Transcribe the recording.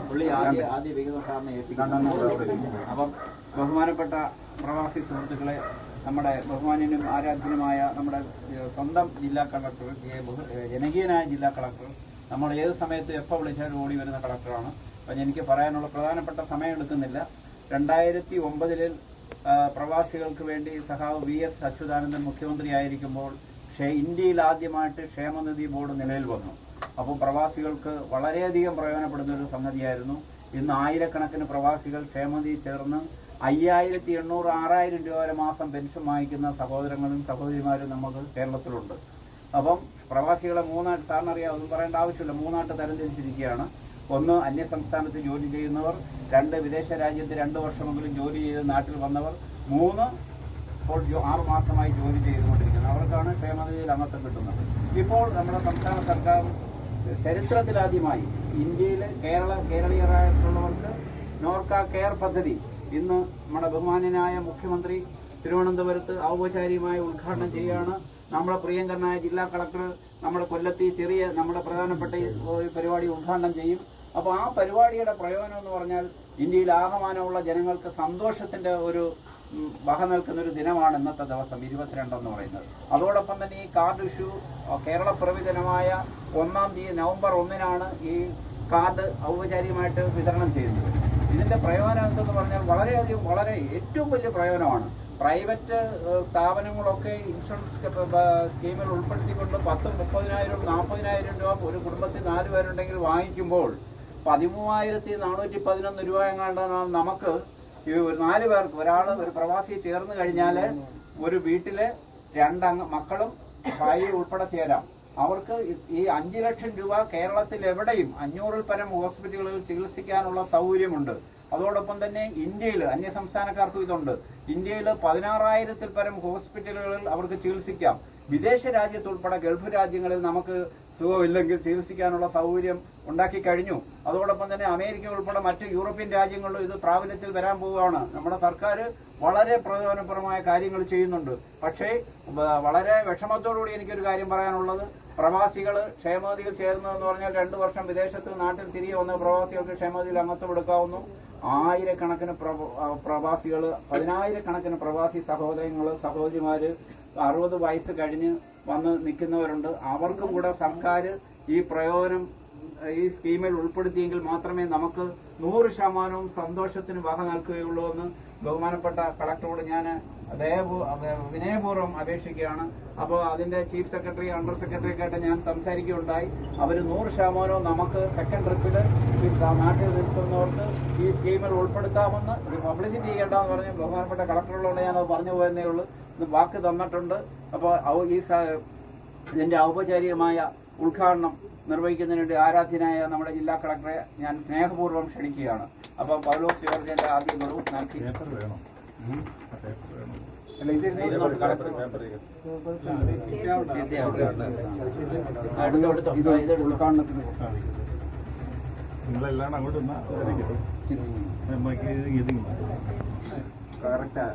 പുള്ളി ആദ്യ വികസന സാറിനെ ഏൽപ്പിക്കുന്നു. അപ്പം ബഹുമാനപ്പെട്ട പ്രവാസി സുഹൃത്തുക്കളെ, നമ്മുടെ ബഹുമാന്യനും ആരാധ്യനുമായ നമ്മുടെ സ്വന്തം ജില്ലാ കളക്ടർ, ജനകീയനായ ജില്ലാ കളക്ടർ, നമ്മൾ ഏത് സമയത്ത് എപ്പോൾ വിളിച്ചാലും ഓടി വരുന്ന കളക്ടറാണ്. അപ്പം എനിക്ക് പറയാനുള്ള പ്രധാനപ്പെട്ട സമയം എടുക്കുന്നില്ല. 2009 പ്രവാസികൾക്ക് വേണ്ടി സഖാവ് VS അച്യുതാനന്ദൻ മുഖ്യമന്ത്രിയായിരിക്കുമ്പോൾ ഇന്ത്യയിൽ ആദ്യമായിട്ട് ക്ഷേമനിധി ബോർഡ് നിലവിൽ വന്നു. അപ്പോൾ പ്രവാസികൾക്ക് വളരെയധികം പ്രയോജനപ്പെടുന്ന ഒരു സംഗതിയായിരുന്നു. ഇന്ന് ആയിരക്കണക്കിന് പ്രവാസികൾ ക്ഷേമനിധി ചേർന്ന് 5800, 6000 രൂപ വരെ മാസം പെൻഷൻ വാങ്ങിക്കുന്ന സഹോദരങ്ങളും സഹോദരിമാരും നമുക്ക് കേരളത്തിലുണ്ട്. അപ്പം പ്രവാസികളെ മൂന്നായിട്ട്, സാറിനറിയാം, ഒന്നും പറയേണ്ട ആവശ്യമില്ല, മൂന്നായിട്ട് തരംതിരിച്ചിരിക്കുകയാണ്. ഒന്ന്, അന്യസംസ്ഥാനത്ത് ജോലി ചെയ്യുന്നവർ. 2, വിദേശ രാജ്യത്ത് 2 വർഷമെങ്കിലും ജോലി ചെയ്ത് നാട്ടിൽ വന്നവർ. 3, ഇപ്പോൾ 6 മാസമായി ജോലി ചെയ്തുകൊണ്ടിരിക്കുന്നത്. അവർക്കാണ് ക്ഷേമനിധിയിൽ അംഗത്വം കിട്ടുന്നത്. ഇപ്പോൾ നമ്മുടെ സംസ്ഥാന സർക്കാർ ചരിത്രത്തിലാദ്യമായി ഇന്ത്യയിൽ കേരളീയരായിട്ടുള്ളവർക്ക് നോർക്ക കെയർ പദ്ധതി ഇന്ന് നമ്മുടെ ബഹുമാന്യനായ മുഖ്യമന്ത്രി തിരുവനന്തപുരത്ത് ഔപചാരികമായി ഉദ്ഘാടനം ചെയ്യുകയാണ്. നമ്മുടെ പ്രിയങ്കരനായ ജില്ലാ കളക്ടർ നമ്മുടെ കൊല്ലത്തി നമ്മുടെ പ്രധാനപ്പെട്ട പരിപാടി ഉദ്ഘാടനം ചെയ്യും. അപ്പോൾ ആ പരിപാടിയുടെ പ്രയോജനം എന്ന് പറഞ്ഞാൽ ഇന്ത്യയിൽ ആകമാനമുള്ള ജനങ്ങൾക്ക് സന്തോഷത്തിൻ്റെ ഒരു വക നിൽക്കുന്നൊരു ദിനമാണ് ഇന്നത്തെ ദിവസം 22 എന്ന് പറയുന്നത്. അതോടൊപ്പം തന്നെ ഈ കാർഡ് ഇഷ്യൂ കേരളപ്പിറവി ദിനമായ 1-ാം തീയതി നവംബർ 1-നാണ് ഈ കാർഡ് ഔപചാരികമായിട്ട് വിതരണം ചെയ്യുന്നത്. ഇതിൻ്റെ പ്രയോജനം എന്തെന്ന് പറഞ്ഞാൽ വളരെ ഏറ്റവും വലിയ പ്രയോജനമാണ്. പ്രൈവറ്റ് സ്ഥാപനങ്ങളൊക്കെ ഇൻഷുറൻസ് സ്കീമിൽ ഉൾപ്പെടുത്തിക്കൊണ്ട് 10,000, 30,000, 40,000 രൂപ ഒരു കുടുംബത്തിൽ 4 പേരുണ്ടെങ്കിൽ വാങ്ങിക്കുമ്പോൾ 13,411 രൂപ എങ്ങാണ്ടാണ് നമുക്ക് ഈ 4 പേർക്ക്, ഒരു പ്രവാസി ചേർന്ന് കഴിഞ്ഞാൽ ഒരു വീട്ടിലെ 2 മക്കളും ഭാര്യയും ഉൾപ്പെടെ ചേരാം. അവർക്ക് ഈ 5 ലക്ഷം രൂപ കേരളത്തിൽ എവിടെയും 500-ൽ പരം ഹോസ്പിറ്റലുകളിൽ ചികിത്സിക്കാനുള്ള സൗകര്യമുണ്ട്. അതോടൊപ്പം തന്നെ ഇന്ത്യയിൽ അന്യസംസ്ഥാനക്കാർക്കും ഇതുണ്ട്. ഇന്ത്യയിൽ 16,000-ൽ പരം ഹോസ്പിറ്റലുകളിൽ അവർക്ക് ചികിത്സിക്കാം. വിദേശ രാജ്യത്തുൾപ്പെടെ ഗൾഫ് രാജ്യങ്ങളിൽ നമുക്ക് സുഖമില്ലെങ്കിൽ ചികിത്സിക്കാനുള്ള സൗകര്യം ഉണ്ടാക്കി കഴിഞ്ഞു. അതോടൊപ്പം തന്നെ അമേരിക്ക ഉൾപ്പെടെ മറ്റ് യൂറോപ്യൻ രാജ്യങ്ങളിലും ഇത് പ്രാബല്യത്തിൽ വരാൻ പോവുകയാണ്. നമ്മുടെ സർക്കാർ വളരെ പ്രയോജനപരമായ കാര്യങ്ങൾ ചെയ്യുന്നുണ്ട്. പക്ഷേ വളരെ വിഷമത്തോടുകൂടി എനിക്കൊരു കാര്യം പറയാനുള്ളത്, പ്രവാസികൾ ക്ഷേമനിധിയിൽ ചേരുന്നതെന്ന് പറഞ്ഞാൽ 2 വർഷം വിദേശത്ത് നാട്ടിൽ തിരികെ വന്ന പ്രവാസികൾക്ക് ക്ഷേമനിധിയിൽ അംഗത്വം എടുക്കാവുന്നു. 1000-കണക്കിന് പ്രവാസികൾ, 10,000-കണക്കിന് പ്രവാസി സഹോദരിമാർ 60 വയസ്സ് കഴിഞ്ഞ് വന്ന് നിൽക്കുന്നവരുണ്ട്. അവർക്കും കൂടെ സർക്കാർ ഈ പ്രയോജനം ഈ സ്കീമിൽ ഉൾപ്പെടുത്തിയെങ്കിൽ മാത്രമേ നമുക്ക് 100% സന്തോഷത്തിന് വക നൽകുകയുള്ളൂ എന്ന് ബഹുമാനപ്പെട്ട കളക്ടറോട് ഞാൻ വിനയപൂർവ്വം അപേക്ഷിക്കുകയാണ്. അപ്പോൾ അതിൻ്റെ ചീഫ് സെക്രട്ടറി, അണ്ടർ സെക്രട്ടറിയൊക്കെ ഞാൻ സംസാരിക്കുകയുണ്ടായി. അവർ 100% നമുക്ക് സെക്കൻഡ് ട്രിപ്പിൽ നാട്ടിൽ നിൽക്കുന്നവർക്ക് ഈ സ്കീമിൽ ഉൾപ്പെടുത്താമെന്ന് പബ്ലിസിറ്റി ചെയ്യേണ്ടതെന്ന് പറഞ്ഞ് ബഹുമാനപ്പെട്ട കളക്ടറോട് ഞാനത് പറഞ്ഞു പോയെന്നേ ഉള്ളൂ. വാക്ക് തന്നിട്ടുണ്ട്. അപ്പോൾ ഇതിൻ്റെ ഔപചാരികമായ ഉദ്ഘാടനം നിർവഹിക്കുന്നതിന് വേണ്ടി ആരാധ്യനായ നമ്മുടെ ജില്ലാ കളക്ടറെ ഞാൻ സ്നേഹപൂർവ്വം ക്ഷണിക്കുകയാണ്. അപ്പോൾ പൗലോസ് ജോർജിന്റെ ആദ്യ ഗുരു നൽകി ഉദ്ഘാടനത്തിന് നിങ്ങളെല്ലാം അങ്ങോട്ട് കറക്റ്റാ